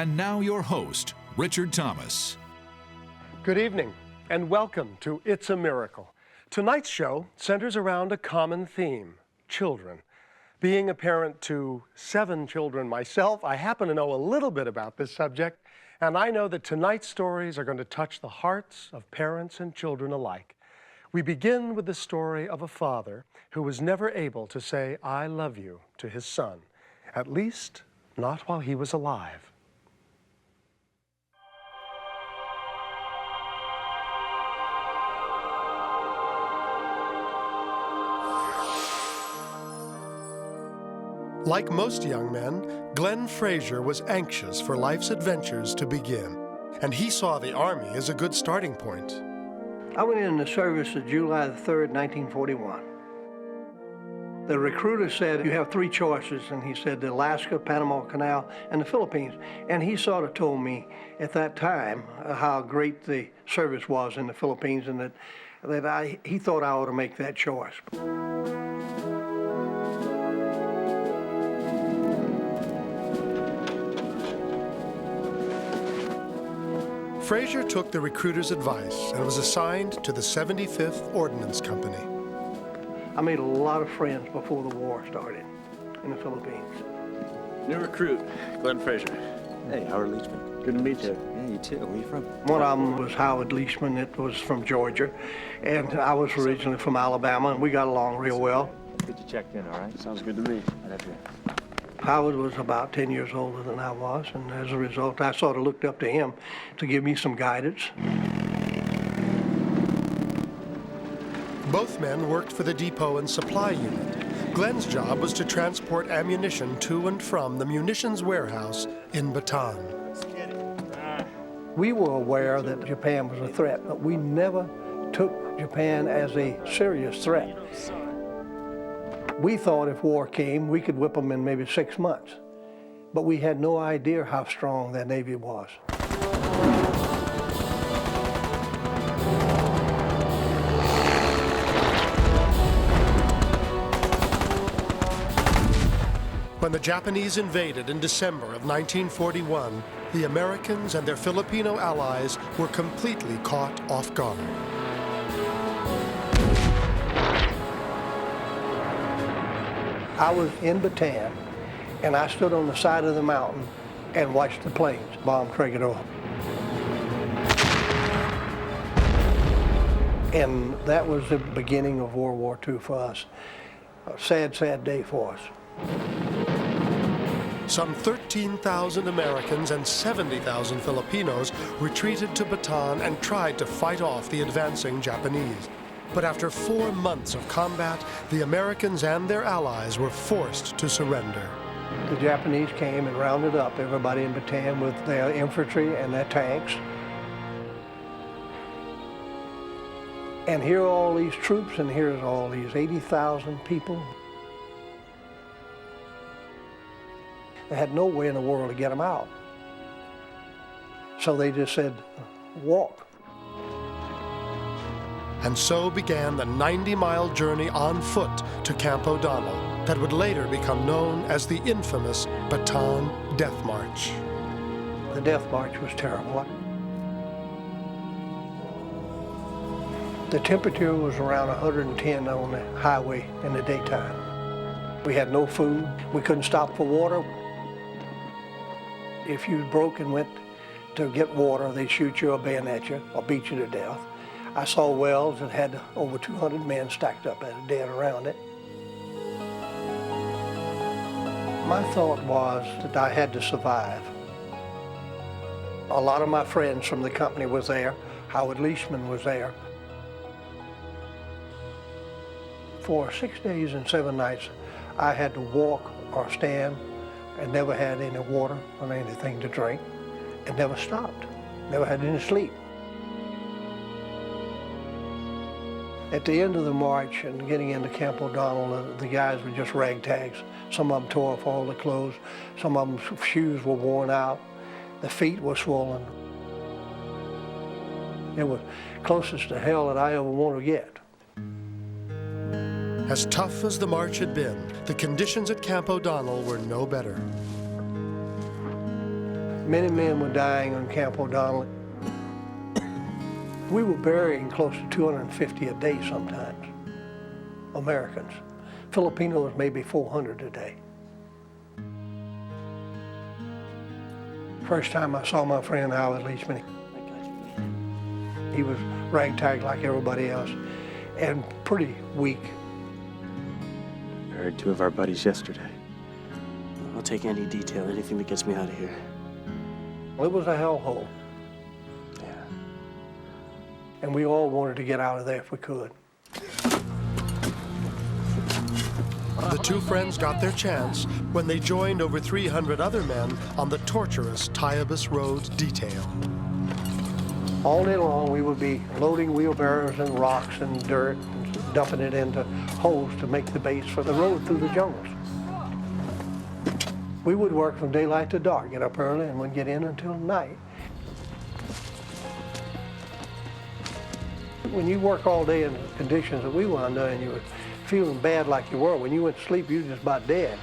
And now your host, Richard Thomas. Good evening, and welcome to It's a Miracle. Tonight's show centers around a common theme, children. Being a parent to 7 children myself, I happen to know a little bit about this subject, and I know that tonight's stories are going to touch the hearts of parents and children alike. We begin with the story of a father who was never able to say, "I love you," to his son, at least not while he was alive. Like most young men, Glenn Frazier was anxious for life's adventures to begin, and he saw the Army as a good starting point. I went in the service on July the 3rd, 1941. The recruiter said, "You have 3 choices," and he said the Alaska, Panama Canal, and the Philippines. And he sort of told me at that time how great the service was in the Philippines, and that he thought I ought to make that choice. Frazier took the recruiter's advice and was assigned to the 75th Ordnance Company. I made a lot of friends before the war started in the Philippines. New recruit, Glenn Frazier. Hey, Howard Leachman. Good to meet you. Yeah, you too. Where are you from? One of them was Howard Leachman. It was from Georgia, and I was originally from Alabama, and we got along real well. Get you checked in, all right? Sounds good to me. I'd have you. Howard was about 10 years older than I was, and as a result, I sort of looked up to him to give me some guidance. Both men worked for the depot and supply unit. Glenn's job was to transport ammunition to and from the munitions warehouse in Bataan. We were aware that Japan was a threat, but we never took Japan as a serious threat. We thought if war came, we could whip them in maybe 6 months. But we had no idea how strong that Navy was. When the Japanese invaded in December of 1941, the Americans and their Filipino allies were completely caught off guard. I was in Bataan, and I stood on the side of the mountain and watched the planes bomb Trigueros. And that was the beginning of World War II for us. A sad, sad day for us. Some 13,000 Americans and 70,000 Filipinos retreated to Bataan and tried to fight off the advancing Japanese. But after 4 months of combat, the Americans and their allies were forced to surrender. The Japanese came and rounded up everybody in Bataan with their infantry and their tanks. And here are all these troops, and here's all these 80,000 people. They had no way in the world to get them out. So they just said, walk. And so began the 90-mile journey on foot to Camp O'Donnell that would later become known as the infamous Bataan Death March. The Death March was terrible. The temperature was around 110 on the highway in the daytime. We had no food. We couldn't stop for water. If you broke and went to get water, they'd shoot you or bayonet you or beat you to death. I saw wells that had over 200 men stacked up dead around it. My thought was that I had to survive. A lot of my friends from the company was there. Howard Leachman was there. For 6 days and 7 nights, I had to walk or stand and never had any water or anything to drink, and never stopped, never had any sleep. At the end of the march and getting into Camp O'Donnell, the guys were just ragtags. Some of them tore off all the clothes. Some of them shoes were worn out. The feet were swollen. It was closest to hell that I ever want to get. As tough as the march had been, the conditions at Camp O'Donnell were no better. Many men were dying on Camp O'Donnell. We were burying close to 250 a day sometimes, Americans. Filipinos maybe 400 a day. First time I saw my friend Howard Leachman, he was ragtag like everybody else and pretty weak. Buried two of our buddies yesterday. I'll take any detail, anything that gets me out of here. It was a hellhole. Yeah. And we all wanted to get out of there if we could. The two friends got their chance when they joined over 300 other men on the torturous Tayabas Road detail. All day long, we would be loading wheelbarrows and rocks and dirt and dumping it into holes to make the base for the road through the jungles. We would work from daylight to dark, get up early and wouldn't get in until night. When you work all day in the conditions that we were under and you were feeling bad like you were, when you went to sleep, you were just about dead.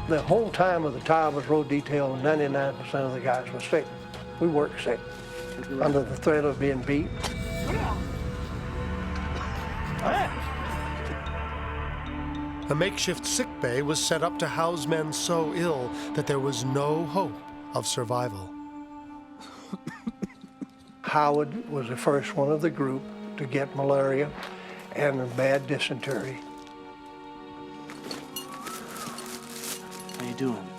The whole time of the Tayabas Road detail, 99% of the guys were sick. We worked sick, under the threat of being beat. A makeshift sick bay was set up to house men so ill that there was no hope of survival. Howard was the first one of the group to get malaria and a bad dysentery. How you doing?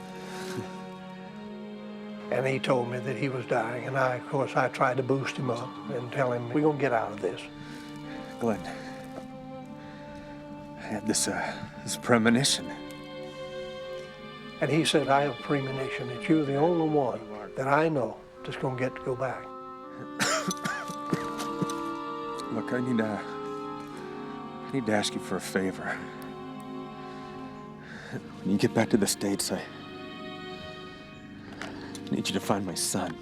And he told me that he was dying, and of course, I tried to boost him up and tell him, we're gonna get out of this. Glenn, I had this premonition. And he said, I have a premonition that you're the only one that I know that's gonna get to go back. Look, I need to ask you for a favor. When you get back to the States, I need you to find my son.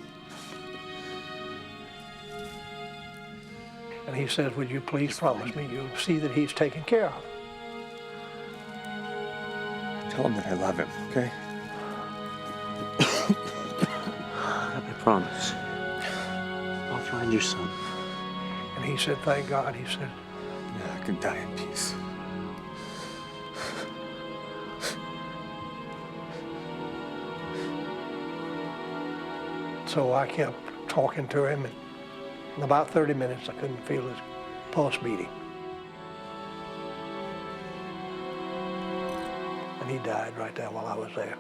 And he says, would you please promise me you'll see that he's taken care of? Tell him that I love him, okay? I promise. I'll find your son. And he said, thank God. He said, Yeah, I can die in peace. so I kept talking to him, and in about 30 minutes I couldn't feel his pulse beating. And he died right there while I was there.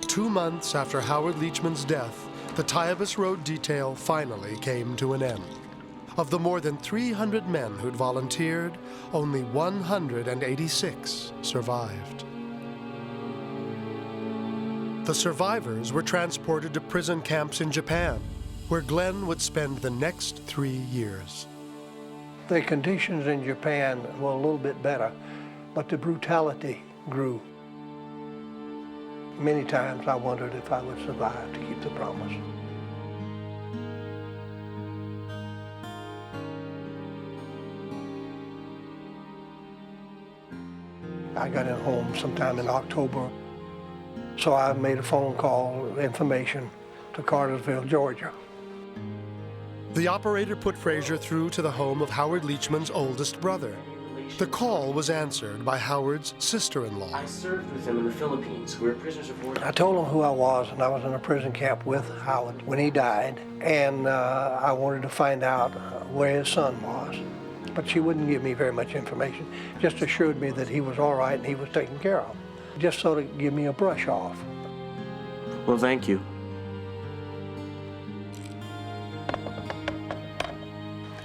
2 months after Howard Leachman's death, the Tayabas Road detail finally came to an end. Of the more than 300 men who'd volunteered, only 186 survived. The survivors were transported to prison camps in Japan, where Glenn would spend the next 3 years. The conditions in Japan were a little bit better, but the brutality grew. Many times I wondered if I would survive to keep the promise. I got in home sometime in October, so I made a phone call, information, to Cartersville, Georgia. The operator put Frazier through to the home of Howard Leachman's oldest brother. The call was answered by Howard's sister-in-law. I served with him in the Philippines. We were prisoners of war. I told him who I was, and I was in a prison camp with Howard when he died, and I wanted to find out where his son was. But she wouldn't give me very much information, just assured me that he was all right and he was taken care of. Just sort of give me a brush off. Well, thank you.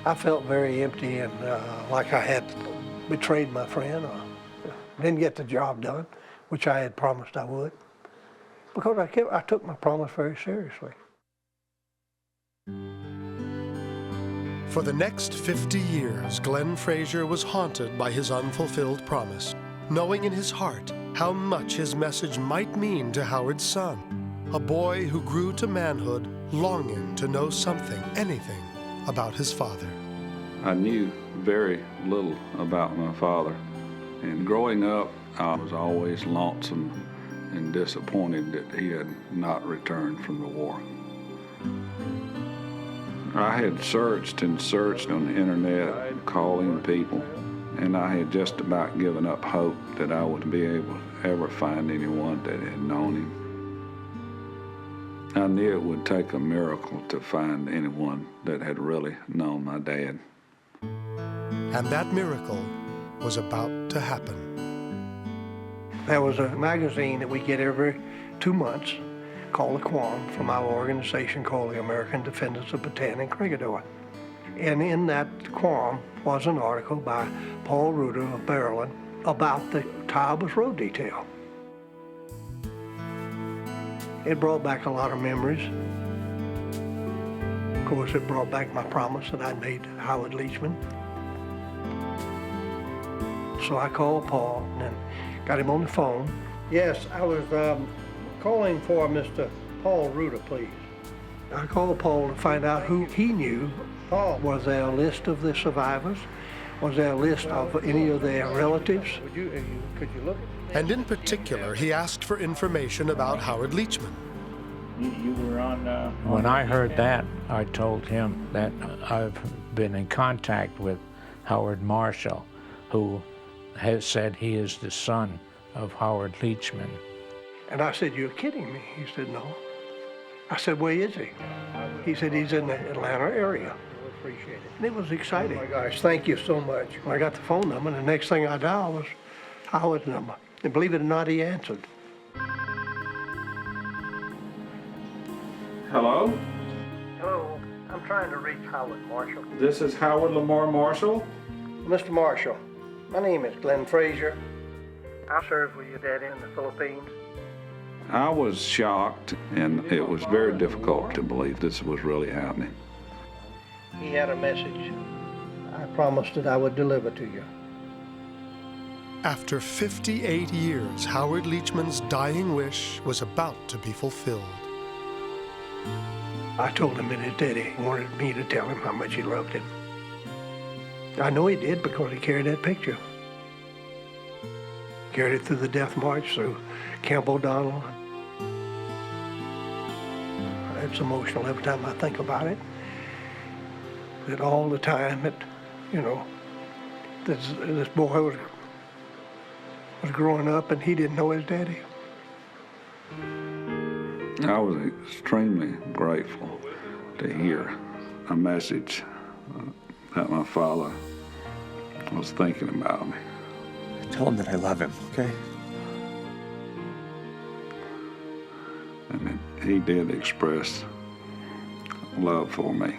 I felt very empty and like I had betrayed my friend or didn't get the job done, which I had promised I would, because I took my promise very seriously. For the next 50 years, Glenn Frazier was haunted by his unfulfilled promise, knowing in his heart how much his message might mean to Howard's son, a boy who grew to manhood longing to know something, anything, about his father. I knew very little about my father. And growing up, I was always lonesome and disappointed that he had not returned from the war. I had searched and searched on the internet, calling people, and I had just about given up hope that I would be able to ever find anyone that had known him. I knew it would take a miracle to find anyone that had really known my dad. And that miracle was about to happen. There was a magazine that we get every 2 months called the Quam from our organization called the American Defenders of Bataan and Corregidor. And in that Quam was an article by Paul Reuter of Maryland about the Towers Road Detail. It brought back a lot of memories. Of course, it brought back my promise that I'd made to Howard Leachman. So I called Paul and got him on the phone. Yes, I was calling for Mr. Paul Reuter, please. I called Paul to find out who he knew. Paul, was there a list of the survivors? Was there a list of any of their relatives? Could you look? And in particular, he asked for information about Howard Leachman. You were on... When I heard that, I told him that I've been in contact with Howard Marshall, who has said he is the son of Howard Leachman. And I said, "You're kidding me." He said, "No." I said, "Where is he?" He said, "He's in the Atlanta area." Appreciate it. And it was exciting. Oh my gosh, thank you so much. I got the phone number, and the next thing I dialed was Howard's number. And believe it or not, he answered. Hello? Hello, I'm trying to reach Howard Marshall. This is Howard Lamar Marshall. Mr. Marshall, my name is Glenn Frazier. I served with your daddy in the Philippines. I was shocked, and it was very difficult to believe this was really happening. He had a message. I promised that I would deliver to you. After 58 years, Howard Leachman's dying wish was about to be fulfilled. I told him that his daddy wanted me to tell him how much he loved him. I know he did because he carried that picture. Carried it through the death march, through Camp O'Donnell. It's emotional every time I think about it. That all the time that, this boy was growing up and he didn't know his daddy. I was extremely grateful to hear a message that my father was thinking about me. Tell him that I love him, okay? And he did express love for me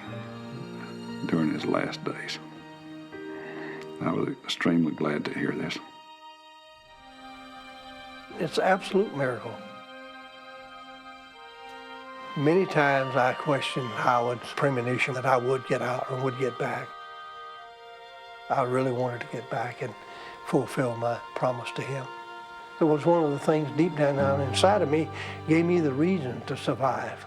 during his last days. I was extremely glad to hear this. It's an absolute miracle. Many times I questioned Howard's premonition that I would get out or would get back. I really wanted to get back and fulfill my promise to him. It was one of the things deep down inside of me gave me the reason to survive.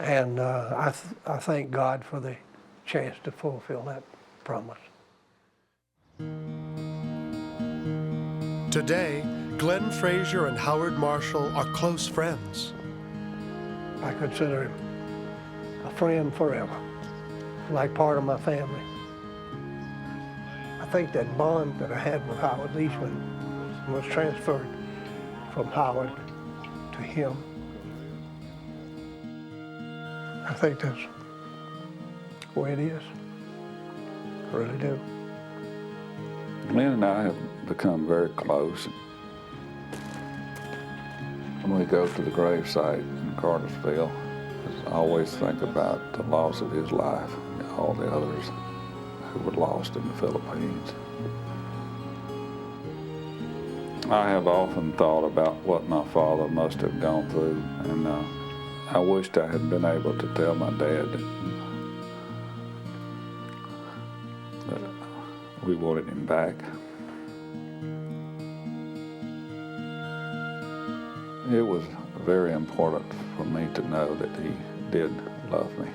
And I thank God for the chance to fulfill that promise. Today, Glenn Frazier and Howard Marshall are close friends. I consider him a friend forever, like part of my family. I think that bond that I had with Howard Leachman was transferred from Howard to him. I think that's the way it is. I really do. Glenn and I have become very close. When we go to the gravesite in Cartersville, I always think about the loss of his life and all the others who were lost in the Philippines. I have often thought about what my father must have gone through, and I wished I had been able to tell my dad that we wanted him back. It was very important for me to know that he did love me.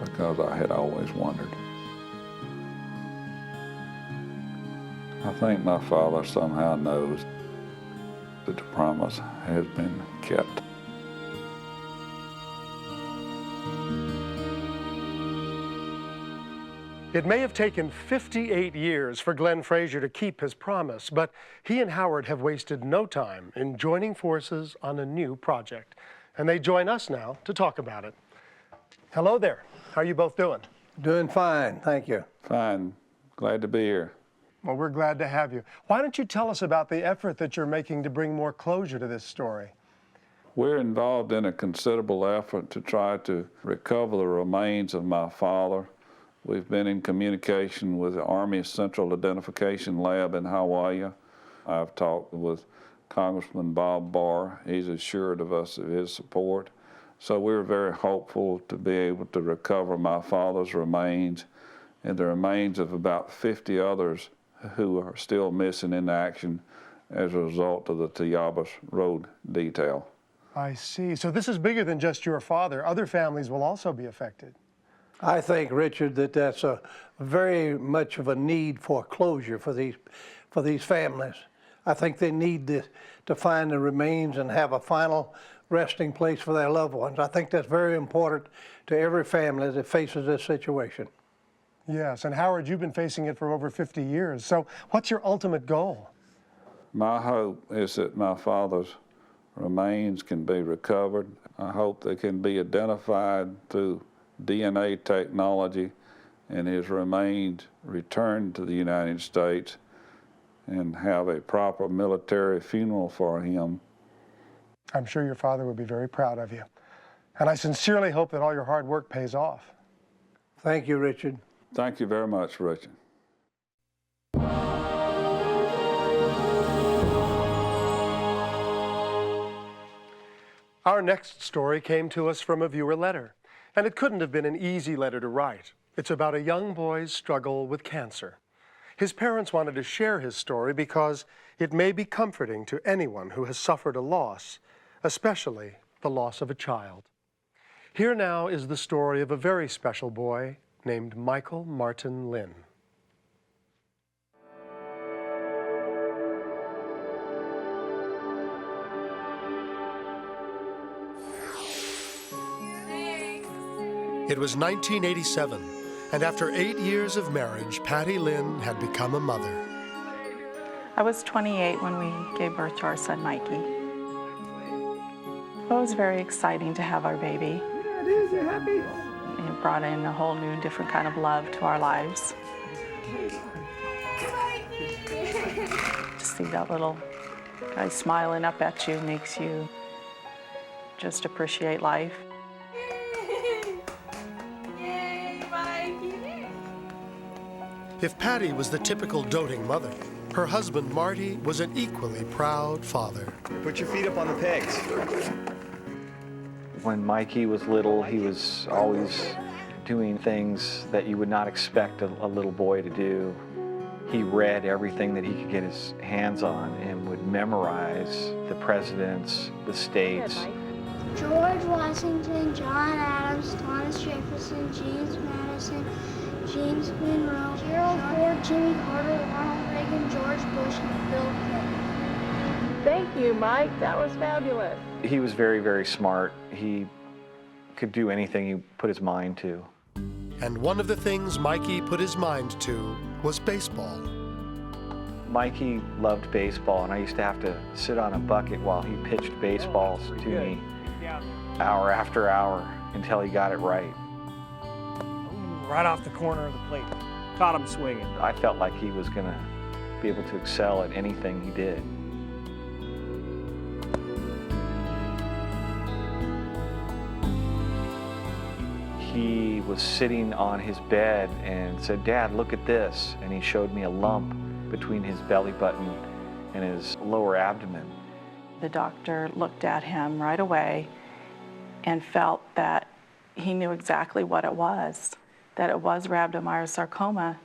because I had always wondered. I think my father somehow knows that the promise has been kept. It may have taken 58 years for Glenn Frazier to keep his promise, but he and Howard have wasted no time in joining forces on a new project. And they join us now to talk about it. Hello there. How are you both doing? Doing fine, thank you. Fine. Glad to be here. Well, we're glad to have you. Why don't you tell us about the effort that you're making to bring more closure to this story? We're involved in a considerable effort to try to recover the remains of my father. We've been in communication with the Army Central Identification Lab in Hawaii. I've talked with Congressman Bob Barr. He's assured of us of his support. So we're very hopeful to be able to recover my father's remains and the remains of about 50 others who are still missing in action as a result of the Tayabas Road detail. I see. So this is bigger than just your father. Other families will also be affected. I think, Richard, that that's a very much of a need for closure for these families. I think they need to find the remains and have a final resting place for their loved ones. I think that's very important to every family that faces this situation. Yes, and Howard, you've been facing it for over 50 years. So what's your ultimate goal? My hope is that my father's remains can be recovered. I hope they can be identified through DNA technology and his remains returned to the United States and have a proper military funeral for him. I'm sure your father would be very proud of you. And I sincerely hope that all your hard work pays off. Thank you, Richard. Thank you very much, Richard. Our next story came to us from a viewer letter, and it couldn't have been an easy letter to write. It's about a young boy's struggle with cancer. His parents wanted to share his story because it may be comforting to anyone who has suffered a loss, especially the loss of a child. Here now is the story of a very special boy named Michael Martin Lynn. It was 1987, and after 8 years of marriage, Patty Lynn had become a mother. I was 28 when we gave birth to our son, Mikey. It was very exciting to have our baby. Yeah, it is. You're happy? It brought in a whole new, different kind of love to our lives. To see that little guy smiling up at you makes you just appreciate life. If Patty was the typical doting mother, her husband Marty was an equally proud father. Put your feet up on the pegs. When Mikey was little, he was always doing things that you would not expect a little boy to do. He read everything that he could get his hands on and would memorize the presidents, the states. George Washington, John Adams, Thomas Jefferson, James Madison, James Monroe, Gerald Ford, Jimmy Carter, Ronald Reagan, George Bush, and Bill Clinton. Thank you, Mike. That was fabulous. He was very, very smart. He could do anything he put his mind to. And one of the things Mikey put his mind to was baseball. Mikey loved baseball, and I used to have to sit on a bucket while he pitched baseballs to me hour after hour until he got it right. Right off the corner of the plate. Caught him swinging. I felt like he was going to be able to excel at anything he did. He was sitting on his bed and said, "Dad, look at this." And he showed me a lump between his belly button and his lower abdomen. The doctor looked at him right away and felt that he knew exactly what it was, that it was rhabdomyosarcoma.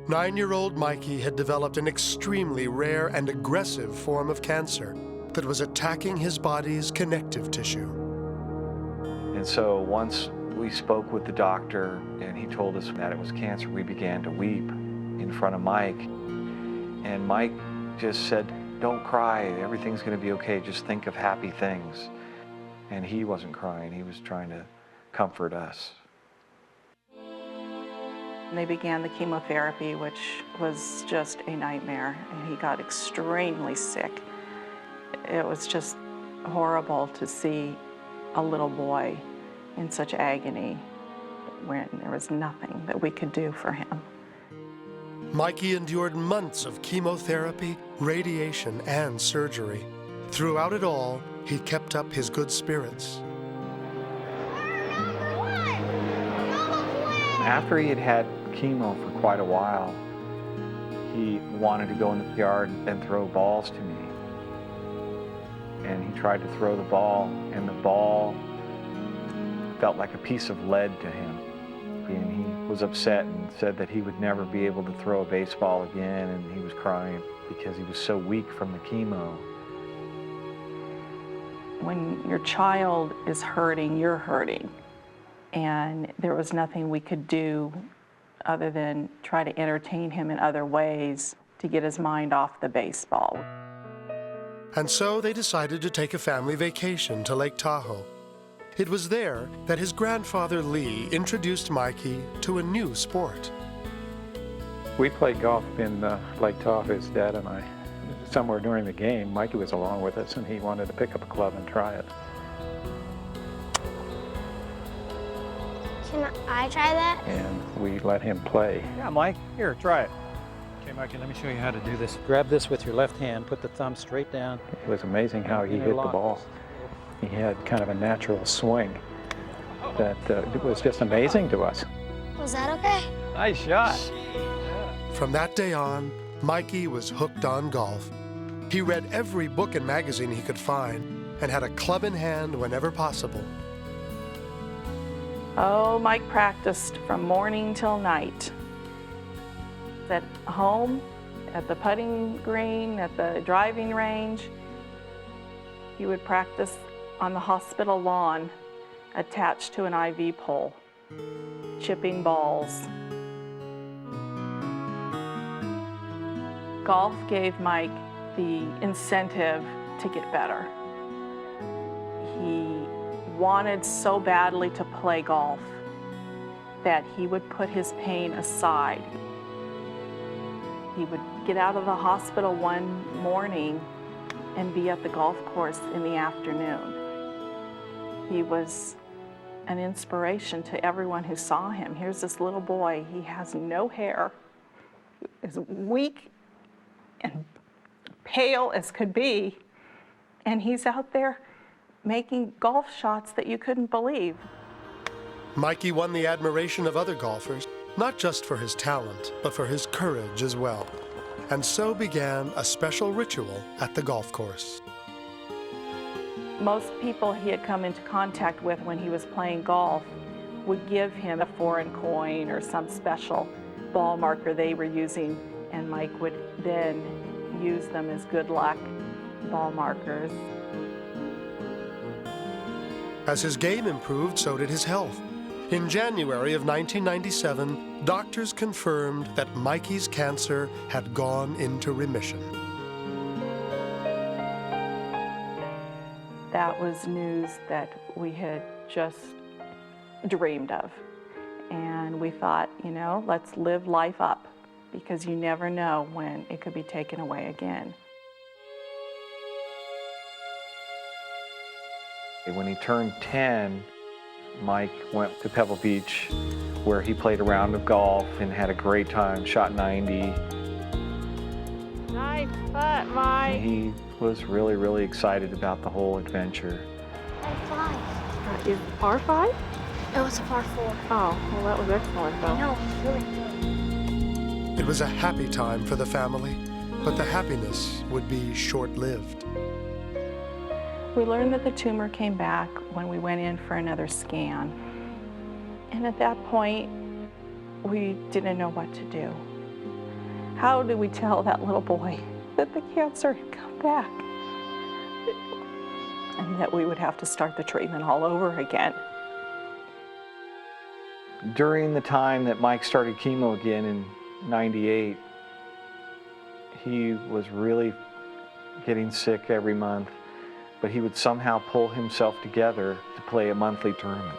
9-year-old Mikey had developed an extremely rare and aggressive form of cancer that was attacking his body's connective tissue. And so once We spoke with the doctor, and he told us that it was cancer. We began to weep in front of Mike. And Mike just said, "Don't cry, everything's going to be okay, just think of happy things." And he wasn't crying, he was trying to comfort us. They began the chemotherapy, which was just a nightmare, and he got extremely sick. It was just horrible to see a little boy in such agony when there was nothing that we could do for him. Mikey endured months of chemotherapy, radiation, and surgery. Throughout it all, he kept up his good spirits. After he had had chemo for quite a while, he wanted to go in the yard and throw balls to me. And he tried to throw the ball, and the ball felt like a piece of lead to him. And he was upset and said that he would never be able to throw a baseball again, and he was crying because he was so weak from the chemo. When your child is hurting, you're hurting. And there was nothing we could do other than try to entertain him in other ways to get his mind off the baseball. And so they decided to take a family vacation to Lake Tahoe. It was there that his grandfather Lee introduced Mikey to a new sport. We played golf in Lake Tahoe, his dad and I. Somewhere during the game, Mikey was along with us, and he wanted to pick up a club and try it. Can I try that? And we let him play. Yeah, Mike, here, try it. Okay, Mikey, let me show you how to do this. Grab this with your left hand, put the thumb straight down. It was amazing how he hit the ball. He had kind of a natural swing that it was just amazing to us. Was that okay? Nice shot. From that day on, Mikey was hooked on golf. He read every book and magazine he could find and had a club in hand whenever possible. Oh, Mike practiced from morning till night. At home, at the putting green, at the driving range. He would practice on the hospital lawn attached to an IV pole, chipping balls. Golf gave Mike the incentive to get better. He wanted so badly to play golf that he would put his pain aside. He would get out of the hospital one morning and be at the golf course in the afternoon. He was an inspiration to everyone who saw him. Here's this little boy, he has no hair, is weak and pale as could be, and he's out there making golf shots that you couldn't believe. Mikey won the admiration of other golfers, not just for his talent, but for his courage as well. And so began a special ritual at the golf course. Most people he had come into contact with when he was playing golf would give him a foreign coin or some special ball marker they were using, and Mike would then use them as good luck ball markers. As his game improved, so did his health. In January of 1997, doctors confirmed that Mikey's cancer had gone into remission. That was news that we had just dreamed of. And we thought, you know, let's live life up, because you never know when it could be taken away again. When he turned 10, Mike went to Pebble Beach, where he played a round of golf and had a great time, shot 90. Nice putt, Mike. And he was really, really excited about the whole adventure. Par 5. Is it par 5? It was a par 4. Oh, well, that was excellent, though. I know, really good. It was a happy time for the family, but the happiness would be short-lived. We learned that the tumor came back when we went in for another scan. And at that point, we didn't know what to do. How do we tell that little boy that the cancer had come back? And that we would have to start the treatment all over again. During the time that Mike started chemo again in '98, he was really getting sick every month, but he would somehow pull himself together to play a monthly tournament.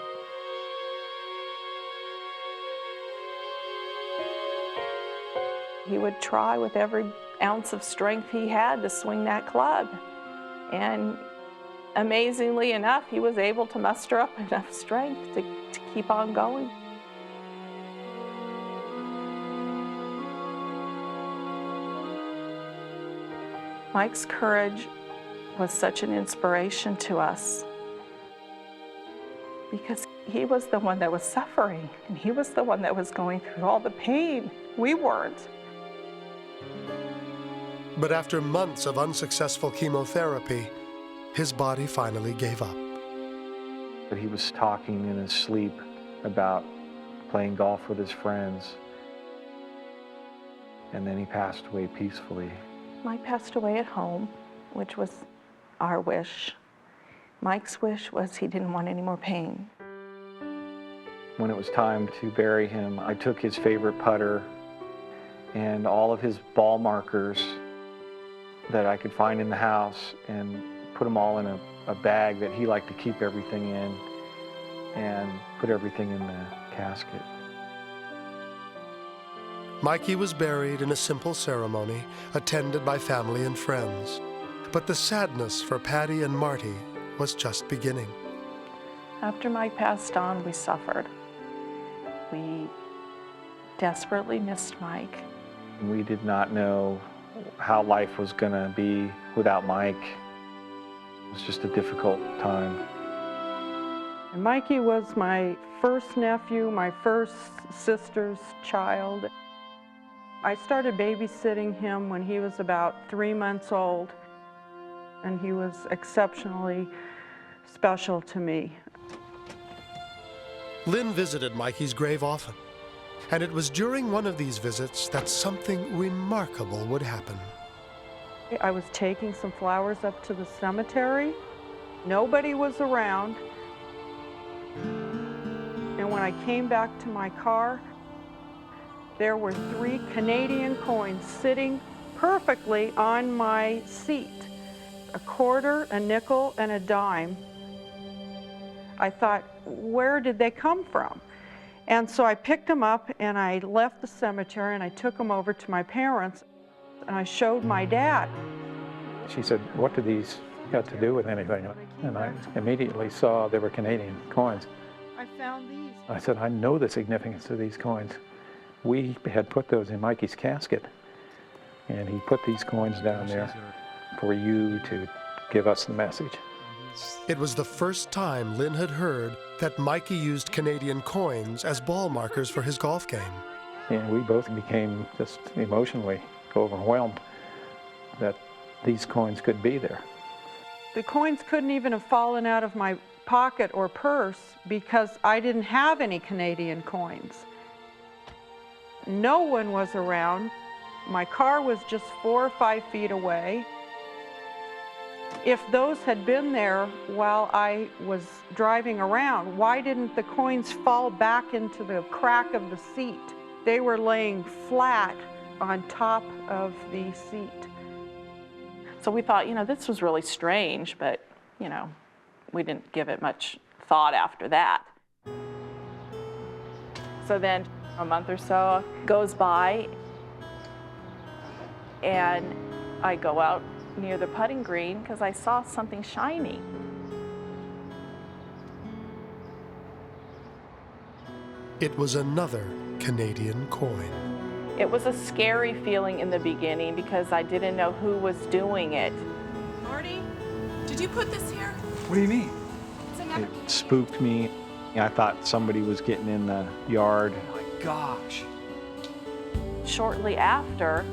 He would try with every ounce of strength he had to swing that club. And amazingly enough, he was able to muster up enough strength to keep on going. Mike's courage was such an inspiration to us because he was the one that was suffering, and he was the one that was going through all the pain. We weren't. But after months of unsuccessful chemotherapy, his body finally gave up. But he was talking in his sleep about playing golf with his friends, and then he passed away peacefully. Mike passed away at home, which was our wish. Mike's wish was he didn't want any more pain. When it was time to bury him, I took his favorite putter and all of his ball markers that I could find in the house and put them all in a bag that he liked to keep everything in, and put everything in the casket. Mikey was buried in a simple ceremony attended by family and friends. But the sadness for Patty and Marty was just beginning. After Mike passed on, we suffered. We desperately missed Mike. We did not know how life was going to be without Mike. It was just a difficult time. And Mikey was my first nephew, my first sister's child. I started babysitting him when he was about 3 months old, and he was exceptionally special to me. Lynn visited Mikey's grave often, and it was during one of these visits that something remarkable would happen. I was taking some flowers up to the cemetery. Nobody was around. And when I came back to my car, there were 3 Canadian coins sitting perfectly on my seat. A quarter, a nickel, and a dime. I thought, where did they come from? And so I picked them up and I left the cemetery and I took them over to my parents and I showed my dad. She said, what do these got to do with anything? And I immediately saw they were Canadian coins. I found these. I said, I know the significance of these coins. We had put those in Mikey's casket, and he put these coins down there for you to give us the message. It was the first time Lynn had heard that Mikey used Canadian coins as ball markers for his golf game. And we both became just emotionally overwhelmed that these coins could be there. The coins couldn't even have fallen out of my pocket or purse because I didn't have any Canadian coins. No one was around. My car was just 4 or 5 feet away. If those had been there while I was driving around, why didn't the coins fall back into the crack of the seat? They were laying flat on top of the seat. So we thought, this was really strange, but, we didn't give it much thought after that. So then a month or so goes by, and I go out near the putting green because I saw something shiny. It was another Canadian coin. It was a scary feeling in the beginning because I didn't know who was doing it. Marty, did you put this here? What do you mean? It spooked me. I thought somebody was getting in the yard. Oh my gosh. Shortly after,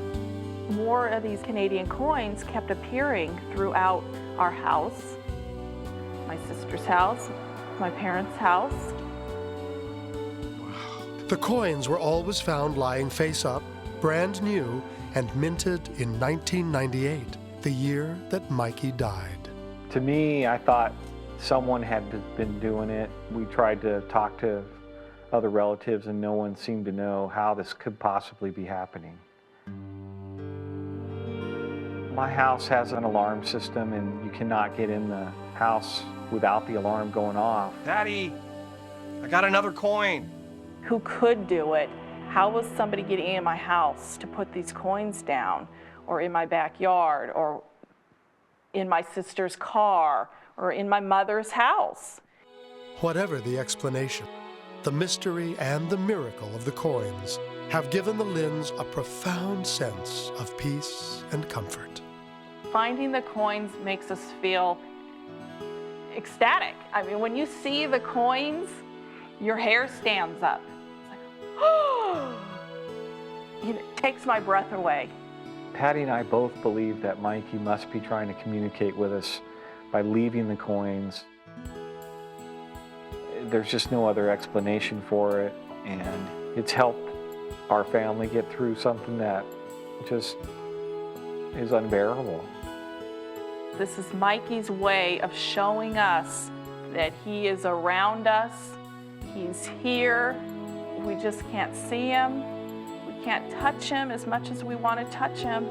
more of these Canadian coins kept appearing throughout our house, my sister's house, my parents' house. The coins were always found lying face up, brand new, and minted in 1998, the year that Mikey died. To me, I thought someone had been doing it. We tried to talk to other relatives, and no one seemed to know how this could possibly be happening. My house has an alarm system, and you cannot get in the house without the alarm going off. Daddy, I got another coin. Who could do it? How was somebody getting in my house to put these coins down, or in my backyard, or in my sister's car, or in my mother's house? Whatever the explanation, the mystery and the miracle of the coins have given the Lynns a profound sense of peace and comfort. Finding the coins makes us feel ecstatic. I mean, when you see the coins, your hair stands up. It's like, oh! It takes my breath away. Patty and I both believe that Mikey must be trying to communicate with us by leaving the coins. There's just no other explanation for it, and it's helped our family get through something that just is unbearable. This is Mikey's way of showing us that he is around us, he's here, we just can't see him, we can't touch him as much as we want to touch him,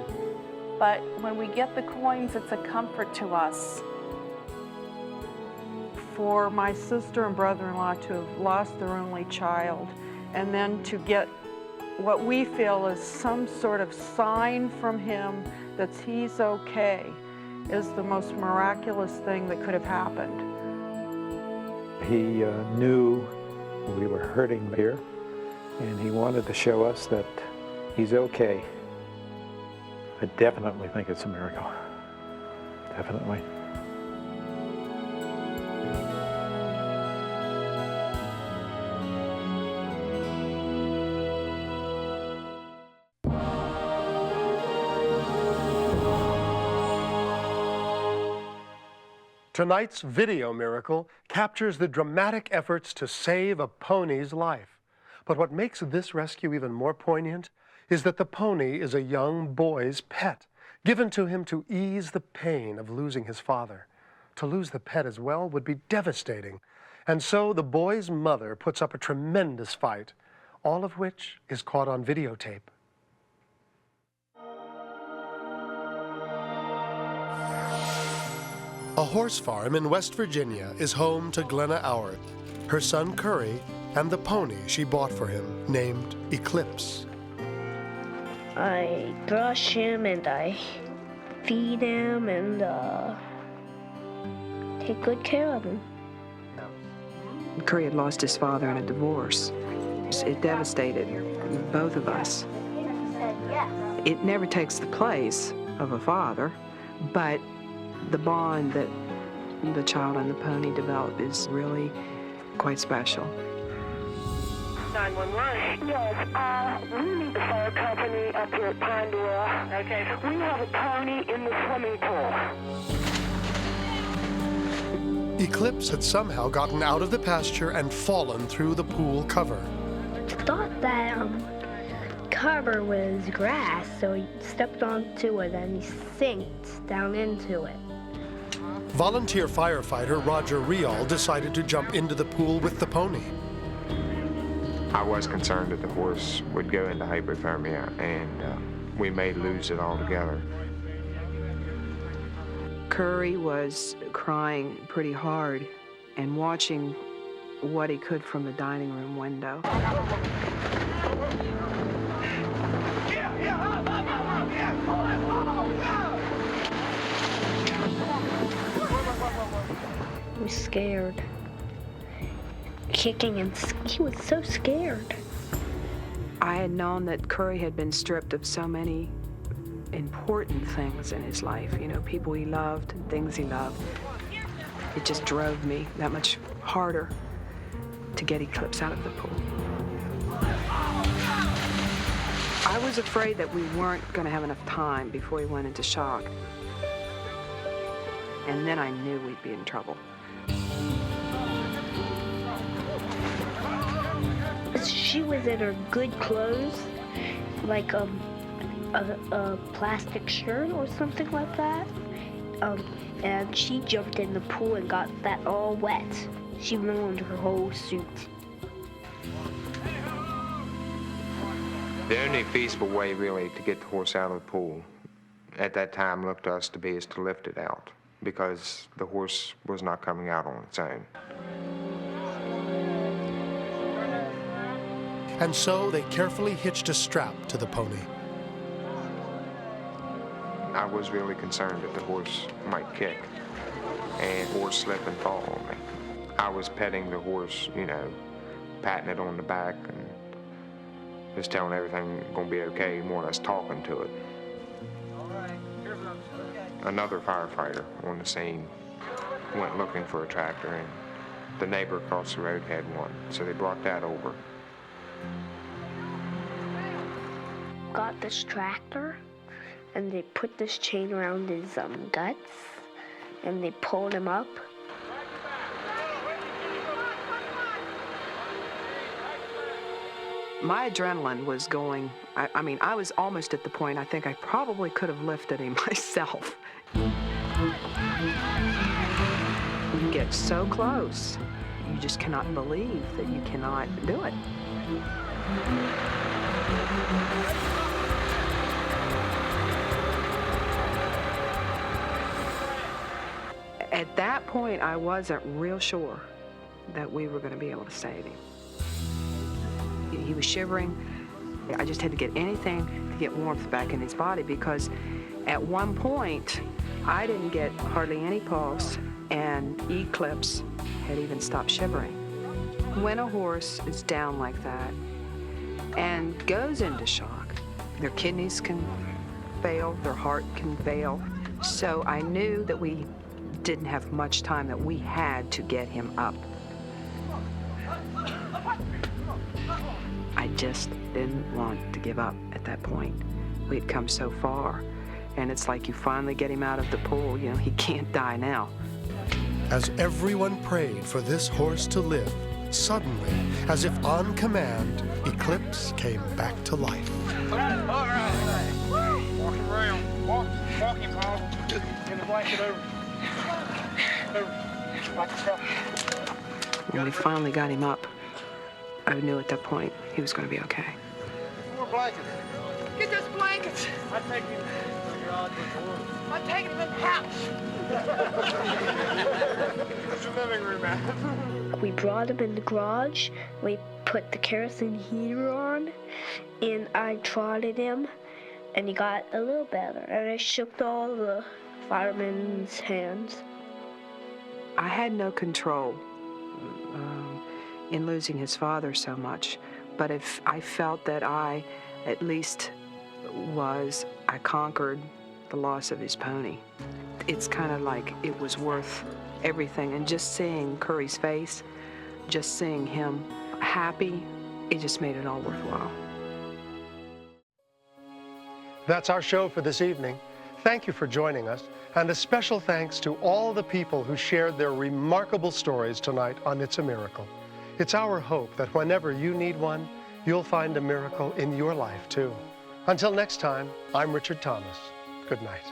but when we get the coins, it's a comfort to us. For my sister and brother-in-law to have lost their only child, and then to get what we feel is some sort of sign from him that he's okay, is the most miraculous thing that could have happened. He knew we were hurting here, and he wanted to show us that he's okay. I definitely think it's a miracle. Definitely. Tonight's video miracle captures the dramatic efforts to save a pony's life. But what makes this rescue even more poignant is that the pony is a young boy's pet, given to him to ease the pain of losing his father. To lose the pet as well would be devastating. And so the boy's mother puts up a tremendous fight, all of which is caught on videotape. A horse farm in West Virginia is home to Glenna Howard, her son Curry, and the pony she bought for him, named Eclipse. I brush him and I feed him and take good care of him. Curry had lost his father in a divorce. It devastated both of us. It never takes the place of a father, but the bond that the child and the pony develop is really quite special. 911. Yes, we need the fire company up here at Pandora. Okay. We have a pony in the swimming pool. Eclipse had somehow gotten out of the pasture and fallen through the pool cover. Thought that cover was grass, so he stepped onto it and he sinked down into it. Volunteer firefighter Roger Rial decided to jump into the pool with the pony. I was concerned that the horse would go into hypothermia and we may lose it altogether. Curry was crying pretty hard and watching what he could from the dining room window. He was scared. Kicking and he was so scared. I had known that Curry had been stripped of so many important things in his life, you know, people he loved and things he loved. It just drove me that much harder to get Eclipse out of the pool. I was afraid that we weren't going to have enough time before he went into shock. And then I knew we'd be in trouble. She was in her good clothes, like a plastic shirt or something like that. And she jumped in the pool and got that all wet. She ruined her whole suit. The only feasible way, really, to get the horse out of the pool at that time looked to us to be is to lift it out, because the horse was not coming out on its own. And so they carefully hitched a strap to the pony. I was really concerned that the horse might kick or slip and fall on me. I was petting the horse, you know, patting it on the back and just telling everything gonna be okay, more or less talking to it. Another firefighter on the scene went looking for a tractor, and the neighbor across the road had one, so they brought that over. Got this tractor, and they put this chain around his guts, and they pulled him up. My adrenaline was going, I mean, I was almost at the point I think I probably could have lifted him myself. You get so close, you just cannot believe that you cannot do it. At that point, I wasn't real sure that we were going to be able to save him. He was shivering. I just had to get anything to get warmth back in his body, because at one point, I didn't get hardly any pulse, and Eclipse had even stopped shivering. When a horse is down like that and goes into shock, their kidneys can fail, their heart can fail. So I knew that we didn't have much time, that we had to get him up. I just didn't want to give up at that point. We had come so far, and it's like you finally get him out of the pool, you know, he can't die now. As everyone prayed for this horse to live, suddenly, as if on command, Eclipse came back to life. All right. Walking around. Walking, Paul. Just get the blanket over. Like yourself. When we finally got him up, I knew at that point he was going to be okay. More blankets. Get those blankets. I take him. I take him to the house. It's the living room, man. We brought him in the garage. We put the kerosene heater on, and I trotted him, and he got a little better. And I shook all the firemen's hands. I had no control in losing his father so much, but if I felt that I at least I conquered the loss of his pony. It's kind of like it was worth everything, and just seeing Curry's face, just seeing him happy, it just made it all worthwhile. That's our show for this evening. Thank you for joining us, and a special thanks to all the people who shared their remarkable stories tonight on It's a Miracle. It's our hope that whenever you need one, you'll find a miracle in your life too. Until next time, I'm Richard Thomas. Good night.